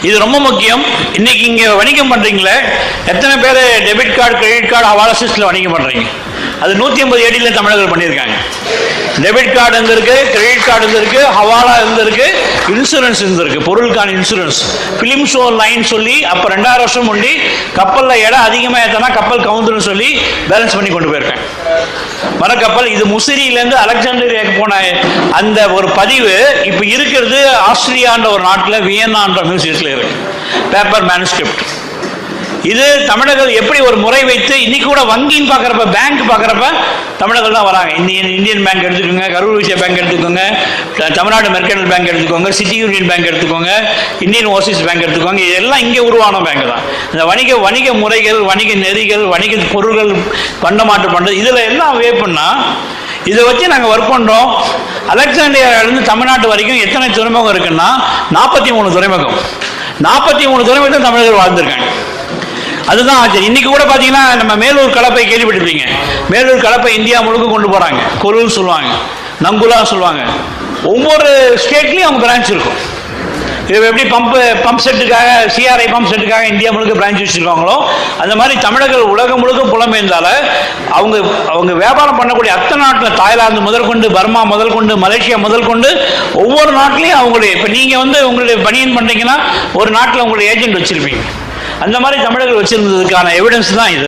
இது ரொம்ப முக்கியம். இன்னைக்கு இங்கே வணிகம் பண்ணுறீங்களே, எத்தனை பேர் டெபிட் கார்டு, கிரெடிட் கார்டு, ஹவாலா சிஸ்டத்தில் வணிகம் பண்ணுறீங்க? அது 150 ஏடியில் தமிழர்கள் பண்ணியிருக்காங்க. டெபிட் கார்டு இருந்திருக்கு, கிரெடிட் கார்டு இருந்திருக்கு, ஹவாலா இருந்திருக்கு, இன்சூரன்ஸ் இருந்திருக்கு, பொருளுக்கான இன்சூரன்ஸ். ஃபிலிம் ஷோ லைன் சொல்லி அப்போ 2000 வருஷம் முண்டி கப்பலில் இடம் அதிகமாக ஏற்றினா கப்பல் கவுந்துன்னு சொல்லி பேலன்ஸ் பண்ணி கொண்டு போயிருக்கேன். மரக்கப்பல் இது முசிறியிலேருந்து அலெக்சாண்டரியாவுக்கு போன அந்த ஒரு பதிவு இப்போ இருக்கிறது ஆஸ்திரியான்ற ஒரு நாட்டில் வியன்னான்ற மியூசியத்தில் இருக்கு. Paper manuscript. இது தமிழர்கள் எப்படி ஒரு முறை வைத்து இன்னைக்கு கூட வங்கின்னு பார்க்குறப்ப, பேங்க் பார்க்குறப்ப தமிழர்கள் தான் வராங்க. இந்தியன் பேங்க் எடுத்துக்கோங்க, கரூர் வைசியா பேங்க் எடுத்துக்கோங்க, தமிழ்நாடு மெர்கண்டல் பேங்க் எடுத்துக்கோங்க, சிட்டி யூனியன் பேங்க் எடுத்துக்கோங்க, இந்தியன் ஓவர்சீஸ் பேங்க் எடுத்துக்கோங்க. இதெல்லாம் இங்கே உருவான பேங்க் தான். இந்த வணிக முறைகள், வணிக நெறிகள், வணிக பொருள்கள் பண்டமாற்று பண்ணுறது, இதில் எல்லாம் வேப்புன்னா இதை வச்சு நாங்கள் ஒர்க் பண்ணுறோம். அலெக்சாண்டிரியாவிலிருந்து தமிழ்நாட்டு வரைக்கும் எத்தனை துறைமுகம் இருக்குன்னா 43 துறைமுகம். 43 துறைமுகத்தில் தமிழர்கள் வாழ்ந்திருக்காங்க. அதுதான் ஆச்சரியம். இன்னைக்கு கூட பார்த்தீங்கன்னா நம்ம மேலூர் கலப்பை கேள்விப்பட்டிருப்பீங்க. மேலூர் கலப்பை இந்தியா முழுக்க கொண்டு போகிறாங்க. கொலூர் சொல்லுவாங்க, நங்குலா சொல்லுவாங்க. ஒவ்வொரு ஸ்டேட்லேயும் அவங்க பிரான்ச் இருக்கும். இது எப்படி பம்ப் செட்டுக்காக, சிஆர்ஐ பம்ப் செட்டுக்காக இந்தியா முழுக்க பிரான்ச் வச்சுருக்காங்களோ, அந்த மாதிரி தமிழர்கள் உலகம் முழுக்க புலம்பெயர்ந்தால அவங்க வியாபாரம் பண்ணக்கூடிய அத்தனை நாட்டில், தாய்லாந்து முதல் கொண்டு, பர்மா முதல் கொண்டு, மலேசியா முதல் கொண்டு, ஒவ்வொரு நாட்டிலையும் அவங்களுடைய, இப்போ நீங்கள் உங்களுடைய பனியன் பண்ணுறீங்கன்னா ஒரு நாட்டில் உங்களுடைய ஏஜென்ட் வச்சுருப்பீங்க. அந்த மாதிரி தமிழர்கள் வச்சிருந்ததுக்கான எவிடன்ஸ் தான் இது.